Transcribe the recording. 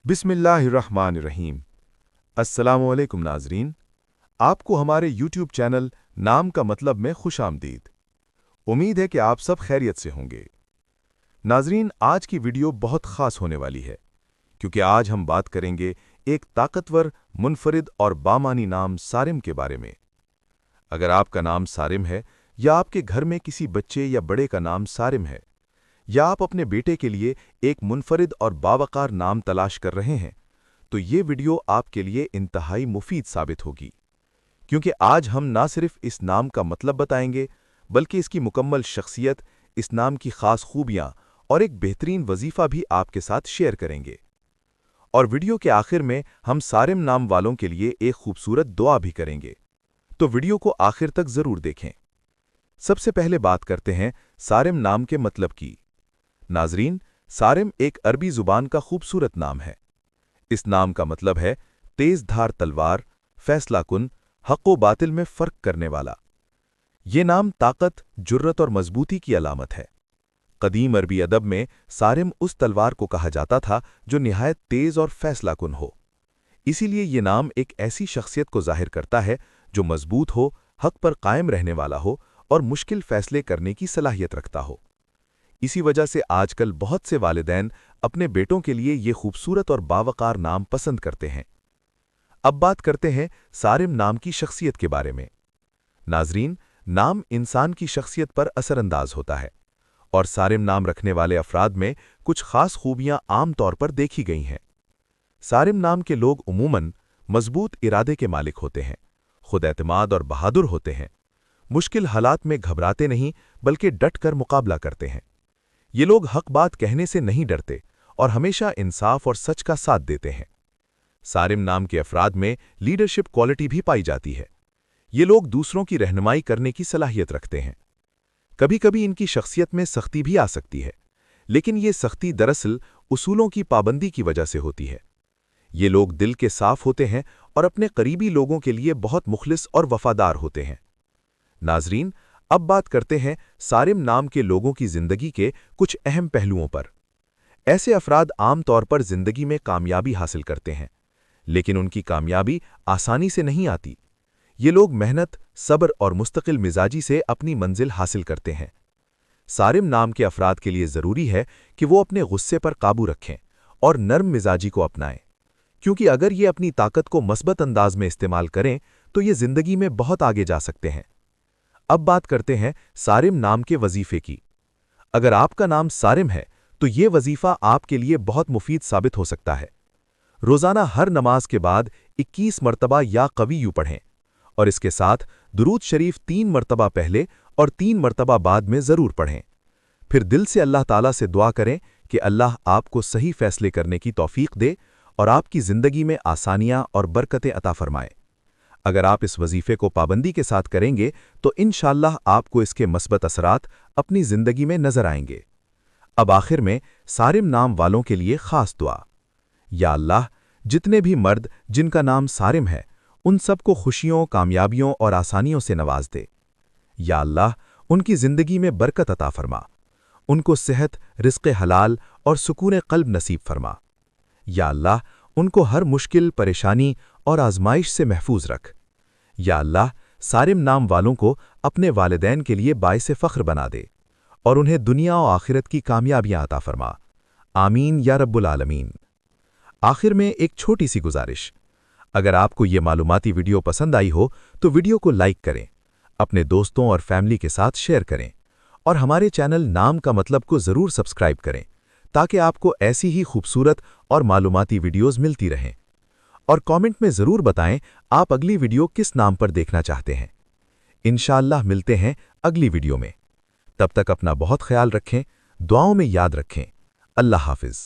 बिस्मिल्लाहिर्रहमानिर्रहीम। अस्सलामुअलैकुम नाजरीन, आपको हमारे YouTube चैनल नाम का मतलब में खुश आमदीद। उम्मीद है कि आप सब खैरियत से होंगे। नाजरीन, आज की वीडियो बहुत ख़ास होने वाली है, क्योंकि आज हम बात करेंगे एक ताकतवर, मुनफरिद और बामानी नाम सारिम के बारे में। अगर आपका नाम सारिम है, या आपके घर में किसी बच्चे या बड़े का नाम सारिम है, या आप अपने बेटे के लिए एक मुनफरिद और बावकार नाम तलाश कर रहे हैं, तो ये वीडियो आपके लिए इंतहाई मुफीद साबित होगी, क्योंकि आज हम ना सिर्फ इस नाम का मतलब बताएंगे, बल्कि इसकी मुकम्मल शख्सियत, इस नाम की खास खूबियां और एक बेहतरीन वजीफा भी आपके साथ शेयर करेंगे। और वीडियो के आखिर में हम सारिम नाम वालों के लिए एक खूबसूरत दुआ भी करेंगे, तो वीडियो को आखिर तक जरूर देखें। सबसे पहले बात करते हैं सारिम नाम के मतलब की। नाजरीन, सारिम एक अरबी जुबान का खूबसूरत नाम है। इस नाम का मतलब है तेज धार तलवार, फैसला कुन, हक़ व बातिल में फ़र्क करने वाला। ये नाम ताकत, जुर्रत और मजबूती की अलामत है। कदीम अरबी अदब में सारिम उस तलवार को कहा जाता था जो निहायत तेज और फैसला कुन हो। इसीलिए ये नाम एक ऐसी शख्सियत को जाहिर करता है जो मजबूत हो, हक़ पर कायम रहने वाला हो और मुश्किल फैसले करने की सलाहियत रखता हो। इसी वजह से आजकल बहुत से वालिदैन अपने बेटों के लिए ये खूबसूरत और बावकार नाम पसंद करते हैं। अब बात करते हैं सारिम नाम की शख्सियत के बारे में। नाजरीन, नाम इंसान की शख्सियत पर असरअंदाज होता है, और सारिम नाम रखने वाले अफराद में कुछ खास खूबियां आम तौर पर देखी गई हैं। सारिम नाम के लोग उमूमन मजबूत इरादे के मालिक होते हैं, खुद एतमाद और बहादुर होते हैं, मुश्किल हालात में घबराते नहीं बल्कि डट कर मुकाबला करते हैं। ये लोग हक बात कहने से नहीं डरते और हमेशा इंसाफ और सच का साथ देते हैं। सारिम नाम के अफराद में लीडरशिप क्वालिटी भी पाई जाती है। ये लोग दूसरों की रहनुमाई करने की सलाहियत रखते हैं। कभी कभी इनकी शख्सियत में सख्ती भी आ सकती है, लेकिन ये सख्ती दरअसल उसूलों की पाबंदी की वजह से होती है। ये लोग दिल के साफ होते हैं और अपने करीबी लोगों के लिए बहुत मुखलिस और वफादार होते हैं। नाजरीन, अब बात करते हैं सारिम नाम के लोगों की जिंदगी के कुछ अहम पहलुओं पर। ऐसे अफराद आम तौर पर जिंदगी में कामयाबी हासिल करते हैं, लेकिन उनकी कामयाबी आसानी से नहीं आती। ये लोग मेहनत, सब्र और मुस्तकिल मिजाजी से अपनी मंजिल हासिल करते हैं। सारिम नाम के अफराद के लिए ज़रूरी है कि वो अपने गुस्से पर काबू रखें और नर्म मिजाजी को अपनाएं, क्योंकि अगर ये अपनी ताकत को मस्बत अंदाज में इस्तेमाल करें तो ये जिंदगी में बहुत आगे जा सकते हैं। अब बात करते हैं सारिम नाम के वजीफे की। अगर आपका नाम सारिम है तो ये वजीफा आपके लिए बहुत मुफीद साबित हो सकता है। रोज़ाना हर नमाज के बाद 21 मरतबा या कविय्यु पढ़ें, और इसके साथ दुरूद शरीफ 3 मरतबा पहले और 3 मरतबा बाद में ज़रूर पढ़ें। फिर दिल से अल्लाह ताला से दुआ करें कि अल्लाह आपको सही फैसले करने की तौफीक दे और आपकी ज़िंदगी में आसानियां और बरकतें अता फरमाए। अगर आप इस वजीफे को पाबंदी के साथ करेंगे तो इंशाअल्लाह आपको इसके मस्बत असरात अपनी जिंदगी में नजर आएंगे। अब आखिर में सारिम नाम वालों के लिए खास दुआ। या अल्लाह, जितने भी मर्द जिनका नाम सारिम है, उन सबको खुशियों, कामयाबियों और आसानियों से नवाज दे। या अल्लाह, उनकी जिंदगी में बरकत अता फरमा, उनको सेहत, रिज़्क़ हलाल और सुकून क़ल्ब नसीब फरमा। या अल्लाह, उनको हर मुश्किल, परेशानी और आजमाइश से महफूज रख। या अल्लाह, सारिम नाम वालों को अपने वालिदैन के लिए बाइस फ़ख्र बना दे और उन्हें दुनिया और आखिरत की कामयाबियां अता फरमा। आमीन या रब्बुल आलमीन। आखिर में एक छोटी सी गुजारिश, अगर आपको ये मालूमाती वीडियो पसंद आई हो तो वीडियो को लाइक करें, अपने दोस्तों और फैमिली के साथ शेयर करें, और हमारे चैनल नाम का मतलब को ज़रूर सब्सक्राइब करें, ताकि आपको ऐसी ही खूबसूरत और मालूमाती वीडियोज़ मिलती रहें। और कमेंट में ज़रूर बताएं आप अगली वीडियो किस नाम पर देखना चाहते हैं। इंशाअल्लाह मिलते हैं अगली वीडियो में। तब तक अपना बहुत ख्याल रखें, दुआओं में याद रखें। अल्लाह हाफ़िज़।